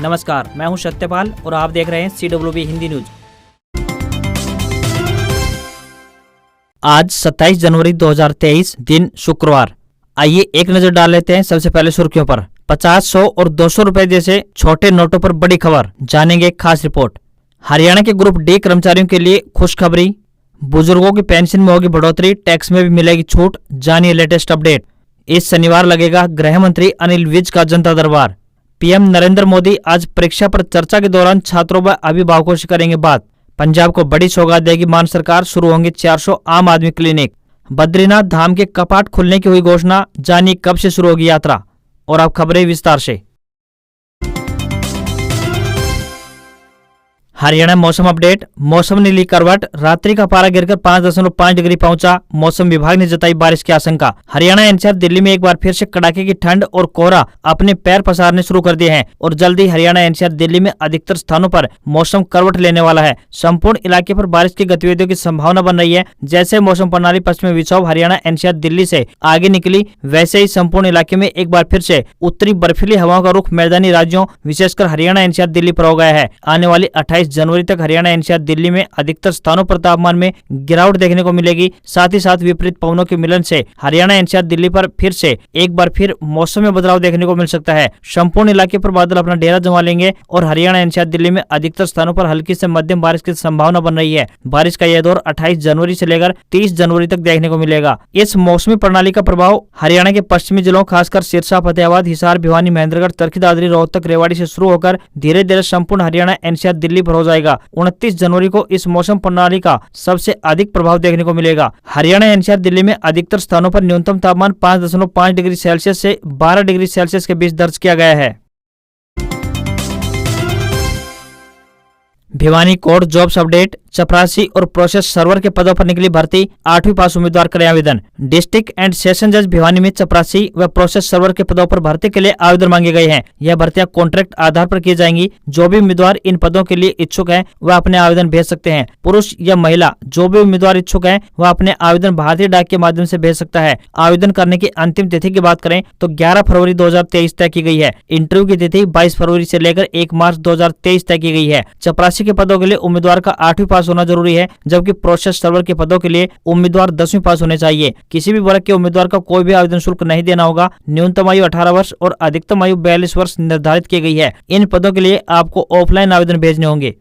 नमस्कार, मैं हूं सत्यपाल और आप देख रहे हैं CWB हिंदी न्यूज। आज 27 जनवरी 2023 दिन शुक्रवार। आइए एक नजर डाल लेते हैं सबसे पहले सुर्खियों पर। 50, 100 और 200 रुपए जैसे छोटे नोटों पर बड़ी खबर, जानेंगे खास रिपोर्ट। हरियाणा के ग्रुप डी कर्मचारियों के लिए खुशखबरी, बुजुर्गों की पेंशन में होगी बढ़ोतरी, टैक्स में भी मिलेगी छूट, जानिए लेटेस्ट अपडेट। इस शनिवार लगेगा गृह मंत्री अनिल विज का जनता दरबार। पीएम नरेंद्र मोदी आज परीक्षा पर चर्चा के दौरान छात्रों व अभिभावकों से करेंगे बात। पंजाब को बड़ी सौगात देगी मान सरकार, शुरू होंगे 400 आम आदमी क्लिनिक। बद्रीनाथ धाम के कपाट खुलने की हुई घोषणा, जानिए कब से शुरू होगी यात्रा। और अब खबरें विस्तार से। हरियाणा मौसम अपडेट। मौसम ने ली करवट, रात्रि का पारा गिरकर 5.5 डिग्री पहुंचा। मौसम विभाग ने जताई बारिश की आशंका। हरियाणा एनसीआर दिल्ली में एक बार फिर से कड़ाके की ठंड और कोहरा अपने पैर पसारने शुरू कर दिए हैं और जल्दी हरियाणा एनसीआर दिल्ली में अधिकतर स्थानों पर मौसम करवट लेने वाला है। संपूर्ण इलाके पर बारिश की गतिविधियों की संभावना बन रही है। जैसे मौसम प्रणाली पश्चिमी विक्षोभ हरियाणा एनसीआर दिल्ली से आगे निकली, वैसे ही संपूर्ण इलाके में एक बार फिर से उत्तरी बर्फीली हवाओं का रुख मैदानी राज्यों विशेषकर हरियाणा एनसीआर दिल्ली पर हो गया है। आने वाली 28 जनवरी तक हरियाणा एनसीआर दिल्ली में अधिकतर स्थानों पर तापमान में गिरावट देखने को मिलेगी। साथ ही साथ विपरीत पवनों के मिलन से हरियाणा एनसीआर दिल्ली पर फिर से एक बार फिर मौसम में बदलाव देखने को मिल सकता है। संपूर्ण इलाके पर बादल अपना डेरा जमा लेंगे और हरियाणा एनसीआर दिल्ली में अधिकतर स्थानों पर हल्की से मध्यम बारिश की संभावना बन रही है। बारिश का यह दौर 28 जनवरी से लेकर 30 जनवरी तक देखने को मिलेगा। इस मौसमी प्रणाली का प्रभाव हरियाणा के पश्चिमी जिलों खासकर सिरसा, फतेहाबाद, हिसार, भिवानी, महेंद्रगढ़, चरखी दादरी, रोहतक, रेवाड़ी से शुरू होकर धीरे धीरे संपूर्ण हरियाणा एनसीआर दिल्ली पर हो जाएगा। 29 जनवरी को इस मौसम प्रणाली का सबसे अधिक प्रभाव देखने को मिलेगा। हरियाणा एनसीआर दिल्ली में अधिकतर स्थानों पर न्यूनतम तापमान 5.5 डिग्री सेल्सियस से 12 डिग्री सेल्सियस के बीच दर्ज किया गया है। Bhiwani court jobs update. चपरासी और प्रोसेस सर्वर के पदों पर निकली भर्ती, 8वीं पास उम्मीदवार करें आवेदन। डिस्ट्रिक्ट एंड सेशन जज भिवानी में चपरासी व प्रोसेस सर्वर के पदों पर भर्ती के लिए आवेदन मांगे गए हैं। यह भर्तियां कॉन्ट्रैक्ट आधार पर की जाएंगी। जो भी उम्मीदवार इन पदों के लिए इच्छुक हैं वह अपने आवेदन भेज सकते हैं। पुरुष या महिला जो भी उम्मीदवार इच्छुक है वह अपने आवेदन भारतीय डाक के माध्यम से भेज सकता है। आवेदन करने की अंतिम तिथि की बात करें तो 11 फरवरी 2023 तय की गई है। इंटरव्यू की तिथि 22 फरवरी से लेकर 1 मार्च 2023 तय की गई है। चपरासी के पदों के लिए उम्मीदवार का 8वीं पास होना जरूरी है, जबकि प्रोसेस सर्वर के पदों के लिए उम्मीदवार 10वीं पास होने चाहिए। किसी भी वर्ग के उम्मीदवार का कोई भी आवेदन शुल्क नहीं देना होगा। न्यूनतम आयु 18 वर्ष और अधिकतम आयु 42 वर्ष निर्धारित की गई है। इन पदों के लिए आपको ऑफलाइन आवेदन भेजने होंगे।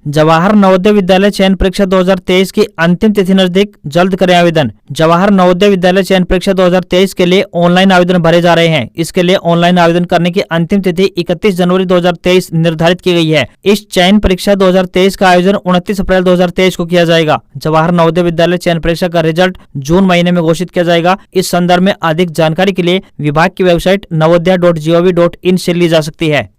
जवाहर नवोदय विद्यालय चयन परीक्षा 2023 की अंतिम तिथि नजदीक, जल्द करें आवेदन। जवाहर नवोदय विद्यालय चयन परीक्षा 2023 के लिए ऑनलाइन आवेदन भरे जा रहे हैं। इसके लिए ऑनलाइन आवेदन करने की अंतिम तिथि 31 जनवरी 2023 निर्धारित की गई है। इस चयन परीक्षा 2023 का आयोजन 29 अप्रैल 2023 को किया जाएगा। जवाहर नवोदय विद्यालय चयन परीक्षा का रिजल्ट जून महीने में घोषित किया जाएगा। इस संदर्भ में अधिक जानकारी के लिए विभाग की वेबसाइट navodaya.gov.in से ली जा सकती है।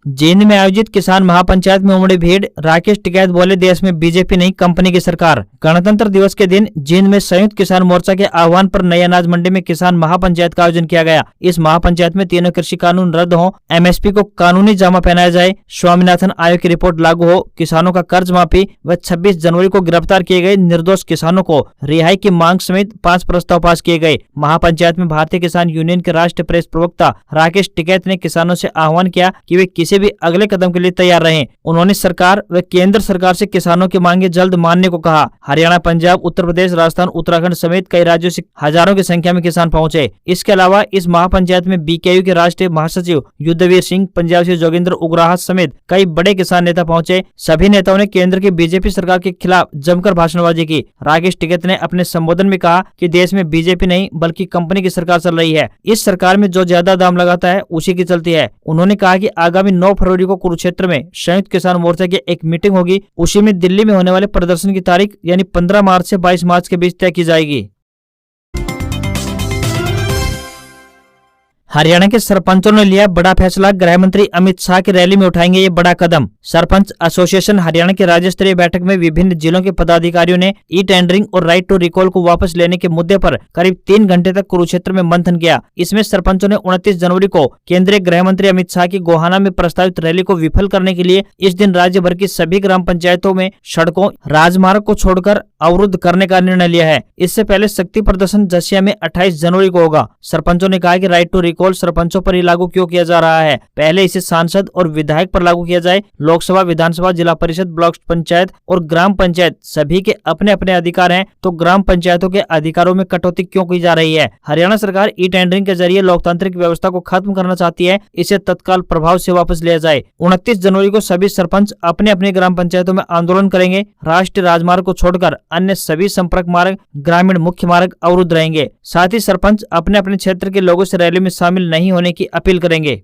जींद में आयोजित किसान महापंचायत में उमड़ी भीड़, राकेश टिकैत बोले देश में बीजेपी नहीं कंपनी की सरकार। गणतंत्र दिवस के दिन जींद में संयुक्त किसान मोर्चा के आह्वान पर नई अनाज मंडी में किसान महापंचायत का आयोजन किया गया। इस महापंचायत में तीनों कृषि कानून रद्द हो, एमएसपी को कानूनी जामा पहनाया जाए, स्वामीनाथन आयोग की रिपोर्ट लागू हो, किसानों का कर्ज माफी व 26 जनवरी को गिरफ्तार किए गए निर्दोष किसानों को रिहाई की मांग समेत 5 प्रस्ताव पास किए गए। महापंचायत में भारतीय किसान यूनियन के राष्ट्रीय प्रेस प्रवक्ता राकेश टिकैत ने किसानों से आह्वान किया कि वे किसी भी अगले कदम के लिए तैयार रहें। उन्होंने सरकार व केंद्र सरकार से किसानों की मांगे जल्द मानने को कहा। हरियाणा, पंजाब, उत्तर प्रदेश, राजस्थान, उत्तराखंड समेत कई राज्यों से हजारों की संख्या में किसान पहुंचे। इसके अलावा इस महापंचायत में बीकेयू के राष्ट्रीय महासचिव युद्धवीर सिंह, पंजाब से जोगिंदर उग्राह समेत कई बड़े किसान नेता पहुंचे। सभी नेताओं ने केंद्र की बीजेपी सरकार के खिलाफ जमकर भाषणबाजी की। राकेश टिकैत ने अपने संबोधन में कहा कि देश में बीजेपी नहीं बल्कि कंपनी की सरकार चल रही है। इस सरकार में जो ज्यादा दाम लगाता है उसी की चलती है। उन्होंने कहा कि आगामी 9 फरवरी को कुरुक्षेत्र में संयुक्त किसान मोर्चा की एक मीटिंग होगी। उसी में दिल्ली में होने वाले प्रदर्शन की तारीख यानी 15 मार्च से 22 मार्च के बीच तय की जाएगी। हरियाणा के सरपंचों ने लिया बड़ा फैसला, गृह मंत्री अमित शाह की रैली में उठाएंगे ये बड़ा कदम। सरपंच एसोसिएशन हरियाणा की राज्य स्तरीय बैठक में विभिन्न जिलों के पदाधिकारियों ने ई टेंडरिंग और राइट टू रिकॉल को वापस लेने के मुद्दे पर करीब 3 घंटे तक कुरुक्षेत्र में मंथन किया। इसमें सरपंचों ने 29 जनवरी को केंद्रीय गृह मंत्री अमित शाह की गोहाना में प्रस्तावित रैली को विफल करने के लिए इस दिन राज्य भर की सभी ग्राम पंचायतों में सड़कों, राजमार्ग को छोड़कर अवरुद्ध करने का निर्णय लिया है। इससे पहले शक्ति प्रदर्शन जसिया में 28 जनवरी को होगा। सरपंचों ने कहा कि राइट टू रिकॉल सरपंचों पर ही लागू क्यों किया जा रहा है, पहले इसे सांसद और विधायक पर लागू किया जाए। लोकसभा, विधानसभा, जिला परिषद, ब्लॉक पंचायत और ग्राम पंचायत सभी के अपने अपने अधिकार हैं, तो ग्राम पंचायतों के अधिकारों में कटौती क्यों की जा रही है। हरियाणा सरकार ई टेंडरिंग के जरिए लोकतांत्रिक व्यवस्था को खत्म करना चाहती है, इसे तत्काल प्रभाव से वापस लिया जाए। 29 जनवरी को सभी सरपंच अपने अपने ग्राम पंचायतों में आंदोलन करेंगे। राष्ट्रीय राजमार्ग को छोड़कर अन्य सभी संपर्क मार्ग, ग्रामीण मुख्य मार्ग अवरुद्ध रहेंगे। साथ ही सरपंच अपने अपने क्षेत्र के लोगों से रैली में शामिल नहीं होने की अपील करेंगे।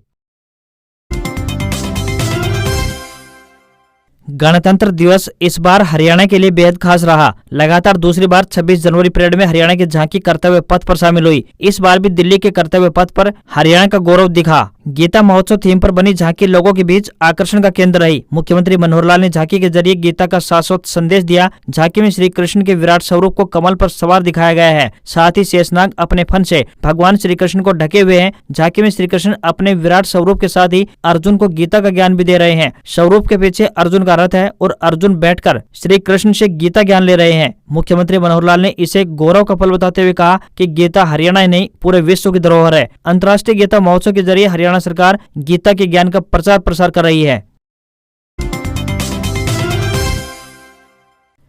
गणतंत्र दिवस इस बार हरियाणा के लिए बेहद खास रहा। लगातार दूसरी बार 26 जनवरी परेड में हरियाणा की झांकी कर्तव्य पथ पर शामिल हुई। इस बार भी दिल्ली के कर्तव्य पथ पर हरियाणा का गौरव दिखा। गीता महोत्सव थीम पर बनी झांकी लोगों के बीच आकर्षण का केंद्र रही। मुख्यमंत्री मनोहर लाल ने झांकी के जरिए गीता का शाश्वत संदेश दिया। झांकी में श्री कृष्ण के विराट स्वरूप को कमल पर सवार दिखाया गया है। साथ ही शेषनाग अपने फन से भगवान श्री कृष्ण को ढके हुए हैं। झांकी में श्री कृष्ण अपने विराट स्वरूप के साथ ही अर्जुन को गीता का ज्ञान भी दे रहे हैं। स्वरूप के पीछे अर्जुन का रथ है और अर्जुन बैठकर श्री कृष्ण से गीता ज्ञान ले रहे हैं। मुख्यमंत्री मनोहर लाल ने इसे गौरव का पल बताते हुए कहा कि गीता हरियाणा ही नहीं पूरे विश्व की धरोहर है। अंतर्राष्ट्रीय गीता महोत्सव के जरिए हरियाणा सरकार गीता के ज्ञान का प्रचार प्रसार कर रही है।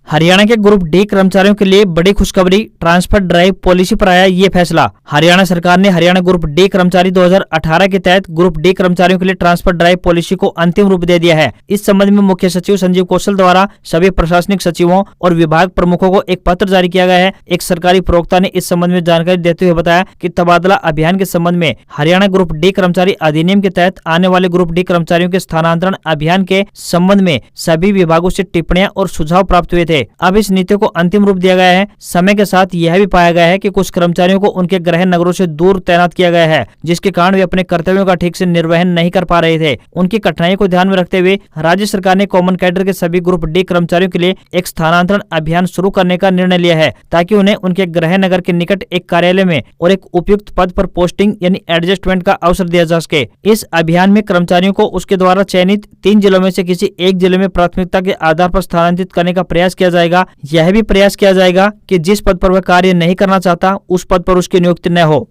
हरियाणा के ग्रुप डी कर्मचारियों के लिए बड़ी खुशखबरी, ट्रांसफर ड्राइव पॉलिसी पर आया ये फैसला। हरियाणा सरकार ने हरियाणा ग्रुप डी कर्मचारी 2018 के तहत ग्रुप डी कर्मचारियों के लिए ट्रांसफर ड्राइव पॉलिसी को अंतिम रूप दे दिया है। इस संबंध में मुख्य सचिव संजीव कौशल द्वारा सभी प्रशासनिक सचिवों और विभाग प्रमुखों को एक पत्र जारी किया गया है। एक सरकारी प्रवक्ता ने इस संबंध में जानकारी देते हुए बताया कि तबादला अभियान के संबंध में हरियाणा ग्रुप डी कर्मचारी अधिनियम के तहत आने वाले ग्रुप डी कर्मचारियों के स्थानांतरण अभियान के संबंध में सभी विभागों से टिप्पणियां और सुझाव प्राप्त हुए थे। अब इस नीति को अंतिम रूप दिया गया है। समय के साथ यह भी पाया गया है कि कुछ कर्मचारियों को उनके गृह नगरों से दूर तैनात किया गया है, जिसके कारण वे अपने कर्तव्यों का ठीक से निर्वहन नहीं कर पा रहे थे। उनकी कठिनाई को ध्यान में रखते हुए राज्य सरकार ने कॉमन कैडर के सभी ग्रुप डी कर्मचारियों के लिए एक स्थानांतरण अभियान शुरू करने का निर्णय लिया है, ताकि उन्हें उनके गृह नगर के निकट एक कार्यालय में और एक उपयुक्त पद पर पोस्टिंग यानी एडजस्टमेंट का अवसर दिया जा सके। इस अभियान में कर्मचारियों को उसके द्वारा चयनित 3 जिलों में से किसी एक जिले में प्राथमिकता के आधार पर स्थानांतरित करने का प्रयास किया जाएगा। यह भी प्रयास किया जाएगा कि जिस पद पर वह कार्य नहीं करना चाहता उस पद पर उसकी नियुक्ति न हो।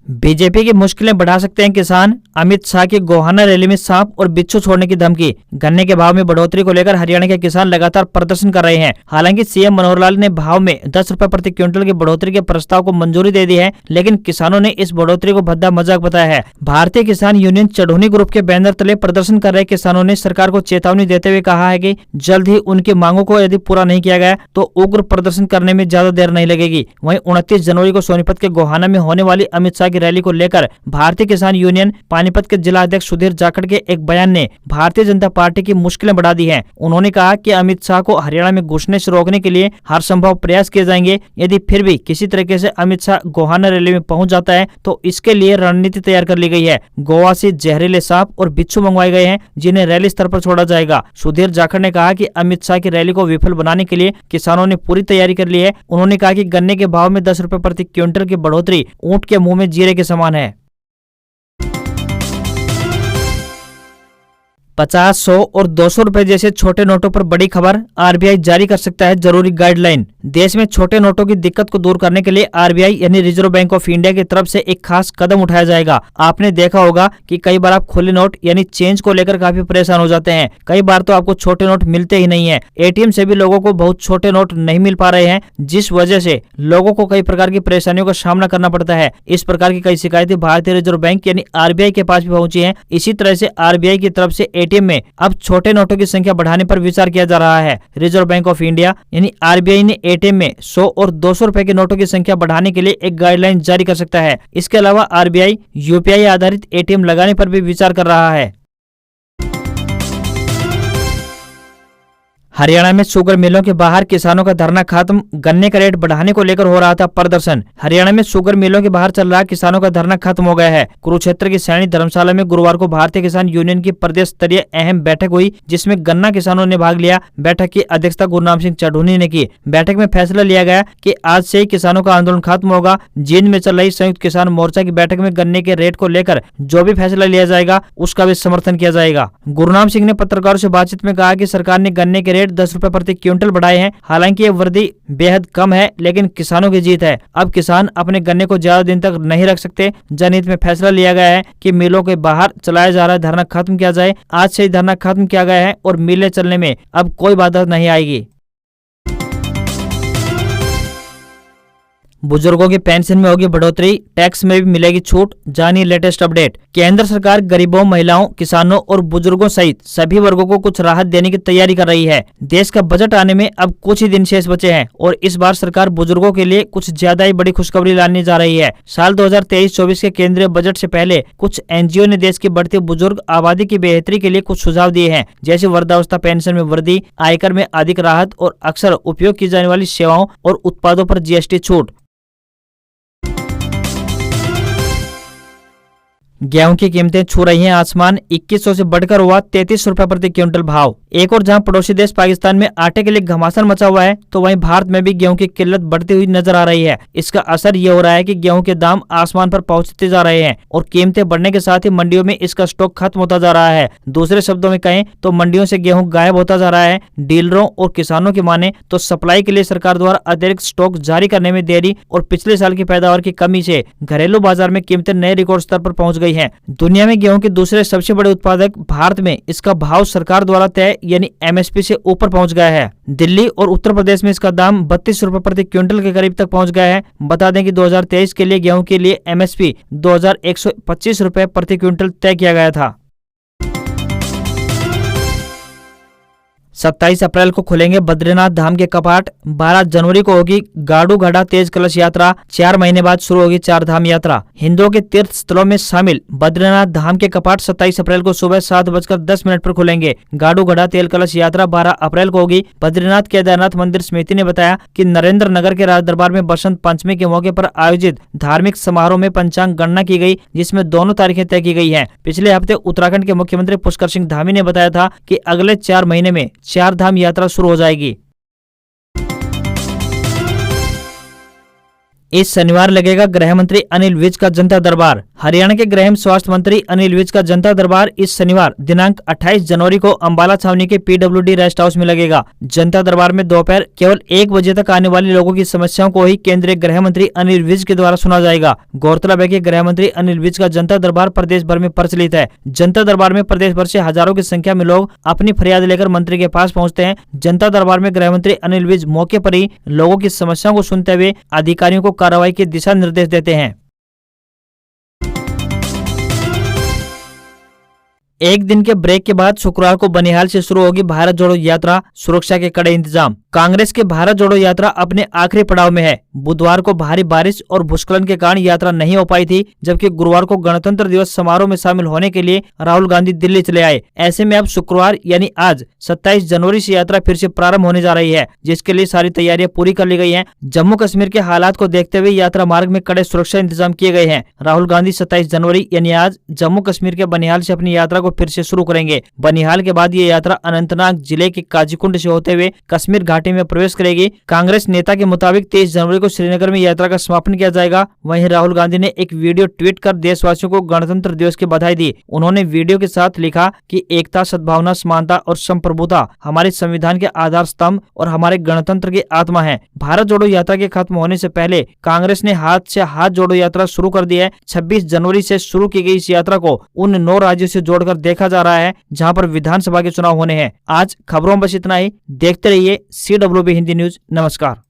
बीजेपी की मुश्किलें बढ़ा सकते हैं किसान, अमित शाह की गोहाना रैली में सांप और बिच्छू छोड़ने की धमकी। गन्ने के भाव में बढ़ोतरी को लेकर हरियाणा के किसान लगातार प्रदर्शन कर रहे हैं। हालांकि सीएम मनोहर लाल ने भाव में 10 रुपए प्रति क्विंटल की बढ़ोतरी के प्रस्ताव को मंजूरी दे दी है, लेकिन किसानों ने इस बढ़ोतरी को भद्दा मजाक बताया है। भारतीय किसान यूनियन चढ़ोनी ग्रुप के बैनर तले प्रदर्शन कर रहे किसानों ने सरकार को चेतावनी देते हुए कहा है कि जल्द ही उनकी मांगों को यदि पूरा नहीं किया गया तो उग्र प्रदर्शन करने में ज्यादा देर नहीं लगेगी। वहीं 29 जनवरी को सोनीपत के गोहाना में होने वाली अमित शाह की रैली को लेकर भारतीय किसान यूनियन पानीपत के जिला अध्यक्ष सुधीर जाखड़ के एक बयान ने भारतीय जनता पार्टी की मुश्किलें बढ़ा दी हैं। उन्होंने कहा कि अमित शाह को हरियाणा में घुसने से रोकने के लिए हर संभव प्रयास किए जाएंगे। यदि फिर भी किसी तरीके से अमित शाह गोहाना रैली में पहुंच जाता है तो इसके लिए रणनीति तैयार कर ली गई है। गोवा से जहरीले सांप और बिच्छू मंगवाए गए हैं, जिन्हें रैली स्तर पर छोड़ा जाएगा। सुधीर जाखड़ ने कहा कि अमित शाह की रैली को विफल बनाने के लिए किसानों ने पूरी तैयारी कर ली है। उन्होंने कहा कि गन्ने के भाव में 10 रुपए प्रति क्विंटल की बढ़ोतरी ऊंट के मुंह में जीरे के समान है। 50, 100 और 200 रुपए जैसे छोटे नोटों पर बड़ी खबर, आरबीआई जारी कर सकता है जरूरी गाइडलाइन। देश में छोटे नोटों की दिक्कत को दूर करने के लिए आरबीआई यानी रिजर्व बैंक ऑफ इंडिया की तरफ से एक खास कदम उठाया जाएगा। आपने देखा होगा कि कई बार आप खुले नोट यानी चेंज को लेकर काफी परेशान हो जाते हैं। कई बार तो आपको छोटे नोट मिलते ही नहीं है। एटीएम से भी लोगों को बहुत छोटे नोट नहीं मिल पा रहे हैं, जिस वजह से लोगों को कई प्रकार की परेशानियों का सामना करना पड़ता है। इस प्रकार की कई शिकायतें भारतीय रिजर्व बैंक यानी आरबीआई के पास भी पहुंची है। इसी तरह से आरबीआई की तरफ से एटीएम में अब छोटे नोटों की संख्या बढ़ाने पर विचार किया जा रहा है। रिजर्व बैंक ऑफ इंडिया यानी आरबीआई ने एटीएम में 100 और 200 रुपए के नोटों की संख्या बढ़ाने के लिए एक गाइडलाइन जारी कर सकता है। इसके अलावा आरबीआई यूपीआई आधारित एटीएम लगाने पर भी विचार कर रहा है। हरियाणा में शुगर मिलों के बाहर किसानों का धरना खत्म, गन्ने का रेट बढ़ाने को लेकर हो रहा था प्रदर्शन। हरियाणा में शुगर मिलों के बाहर चल रहा किसानों का धरना खत्म हो गया है। कुरुक्षेत्र की सैनी धर्मशाला में गुरुवार को भारतीय किसान यूनियन की प्रदेश स्तरीय अहम बैठक हुई, जिसमें गन्ना किसानों ने भाग लिया। बैठक की अध्यक्षता गुरनाम सिंह चढ़ूनी ने की। बैठक में फैसला लिया गया कि आज से ही किसानों का आंदोलन खत्म होगा। जींद में चल रही संयुक्त किसान मोर्चा की बैठक में गन्ने के रेट को लेकर जो भी फैसला लिया जाएगा उसका भी समर्थन किया जाएगा। गुरनाम सिंह ने पत्रकारों से बातचीत में कहा कि सरकार ने गन्ने के रेट 10 रुपए प्रति क्विंटल बढ़ाए हैं। हालांकि ये वृद्धि बेहद कम है, लेकिन किसानों की जीत है। अब किसान अपने गन्ने को ज्यादा दिन तक नहीं रख सकते। जनहित में फैसला लिया गया है कि मिलों के बाहर चलाया जा रहा धरना खत्म किया जाए। आज से ही धरना खत्म किया गया है और मिलें चलने में अब कोई बाधा नहीं आएगी। बुजुर्गों की पेंशन में होगी बढ़ोतरी, टैक्स में भी मिलेगी छूट। जानिए लेटेस्ट अपडेट। केंद्र सरकार गरीबों, महिलाओं, किसानों और बुजुर्गों सहित सभी वर्गों को कुछ राहत देने की तैयारी कर रही है। देश का बजट आने में अब कुछ ही दिन शेष बचे हैं और इस बार सरकार बुजुर्गों के लिए कुछ ज्यादा ही बड़ी खुशखबरी लाने जा रही है। साल 2023-24 के केंद्रीय बजट से पहले कुछ एनजीओ ने देश की बढ़ती बुजुर्ग आबादी की बेहतरी के लिए कुछ सुझाव दिए हैं, जैसे वृद्धावस्था पेंशन में वृद्धि, आयकर में अधिक राहत और अक्सर उपयोग की जाने वाली सेवाओं और उत्पादों पर जीएसटी छूट। गेहूं की कीमतें छू रही हैं आसमान, 2100 से बढ़कर हुआ 33 रुपए प्रति क्विंटल भाव। एक और जहां पड़ोसी देश पाकिस्तान में आटे के लिए घमासान मचा हुआ है, तो वहीं भारत में भी गेहूं की किल्लत बढ़ती हुई नजर आ रही है। इसका असर ये हो रहा है कि गेहूं के दाम आसमान पर पहुंचते जा रहे हैं और कीमतें बढ़ने के साथ ही मंडियों में इसका स्टॉक खत्म होता जा रहा है। दूसरे शब्दों में कहें तो मंडियों से गेहूं गायब होता जा रहा है। डीलरों और किसानों की माने तो सप्लाई के लिए सरकार द्वारा अतिरिक्त स्टॉक जारी करने में देरी और पिछले साल की पैदावार की कमी से घरेलू बाजार में कीमतें नए रिकॉर्ड स्तर पर पहुंच गई हैं। दुनिया में गेहूं के दूसरे सबसे बड़े उत्पादक भारत में इसका भाव सरकार द्वारा तय यानी एमएसपी से ऊपर पहुंच गया है। दिल्ली और उत्तर प्रदेश में इसका दाम 32 रुपए प्रति क्विंटल के करीब तक पहुंच गया है। बता दें कि 2023 के लिए गेहूं के लिए एमएसपी 2125 रुपए प्रति क्विंटल तय किया गया था। 27 अप्रैल को खुलेंगे बद्रीनाथ धाम के कपाट। 12 जनवरी को होगी गाड़ू घड़ा तेज कलश यात्रा। 4 महीने बाद शुरू होगी 4 धाम यात्रा। हिंदुओं के तीर्थ स्थलों में शामिल बद्रीनाथ धाम के कपाट 27 अप्रैल को सुबह 7:10 पर खुलेंगे। गाड़ू घड़ा तेल कलश यात्रा 12 अप्रैल को होगी। बद्रीनाथ केदारनाथ मंदिर समिति ने बताया कि नरेंद्र नगर के राज दरबार में बसंत पंचमी के मौके पर आयोजित धार्मिक समारोह में पंचांग गणना की गई, जिसमें दोनों तारीखें तय की गई है। पिछले हफ्ते उत्तराखंड के मुख्यमंत्री पुष्कर सिंह धामी ने बताया था कि अगले 4 महीने में 4 धाम यात्रा शुरू हो जाएगी। इस शनिवार लगेगा गृह मंत्री अनिल विज का जनता दरबार। हरियाणा के गृह स्वास्थ्य मंत्री अनिल विज का जनता दरबार इस शनिवार दिनांक 28 जनवरी को अंबाला छावनी के पीडब्ल्यूडी रेस्ट हाउस में लगेगा। जनता दरबार में दोपहर केवल 1 बजे तक आने वाले लोगों की समस्याओं को ही केंद्रीय गृह मंत्री अनिल विज के द्वारा सुना जाएगा। गौरतलब है कि गृह मंत्री अनिल विज का जनता दरबार प्रदेश भर में प्रचलित है। जनता दरबार में प्रदेश भर से हजारों की संख्या में लोग अपनी फरियाद लेकर मंत्री के पास पहुंचते हैं। जनता दरबार में गृह मंत्री अनिल विज मौके पर ही लोगों की समस्याओं को सुनते हुए अधिकारियों को कार्रवाई के दिशा निर्देश देते हैं। एक दिन के ब्रेक के बाद शुक्रवार को बनिहाल से शुरू होगी भारत जोड़ो यात्रा, सुरक्षा के कड़े इंतजाम। कांग्रेस के भारत जोड़ो यात्रा अपने आखिरी पड़ाव में है। बुधवार को भारी बारिश और भूस्खलन के कारण यात्रा नहीं हो पाई थी, जबकि गुरुवार को गणतंत्र दिवस समारोह में शामिल होने के लिए राहुल गांधी दिल्ली चले आए। ऐसे में अब शुक्रवार यानी आज 27 जनवरी से यात्रा फिर से प्रारंभ होने जा रही है, जिसके लिए सारी तैयारियां पूरी कर ली गई हैं। जम्मू कश्मीर के हालात को देखते हुए यात्रा मार्ग में कड़े सुरक्षा इंतजाम किए गए हैं। राहुल गांधी 27 जनवरी यानी आज जम्मू कश्मीर के बनिहाल से अपनी यात्रा फिर से शुरू करेंगे। बनिहाल के बाद ये यात्रा अनंतनाग जिले के काजीकुंड से होते हुए कश्मीर घाटी में प्रवेश करेगी। कांग्रेस नेता के मुताबिक 23 जनवरी को श्रीनगर में यात्रा का समापन किया जाएगा। वहीं राहुल गांधी ने एक वीडियो ट्वीट कर देशवासियों को गणतंत्र दिवस की बधाई दी। उन्होंने वीडियो के साथ लिखा कि एकता, सद्भावना, समानता और संप्रभुता हमारे संविधान के आधार स्तंभ और हमारे गणतंत्र की आत्मा है। भारत जोड़ो यात्रा के खत्म होने से पहले कांग्रेस ने हाथ से हाथ जोड़ो यात्रा शुरू कर दी है। 26 जनवरी से शुरू की गई इस यात्रा को उन 9 राज्यों से जोड़कर देखा जा रहा है जहां पर विधानसभा के चुनाव होने हैं। आज खबरों में बस इतना ही। देखते रहिए CWB हिंदी न्यूज। नमस्कार।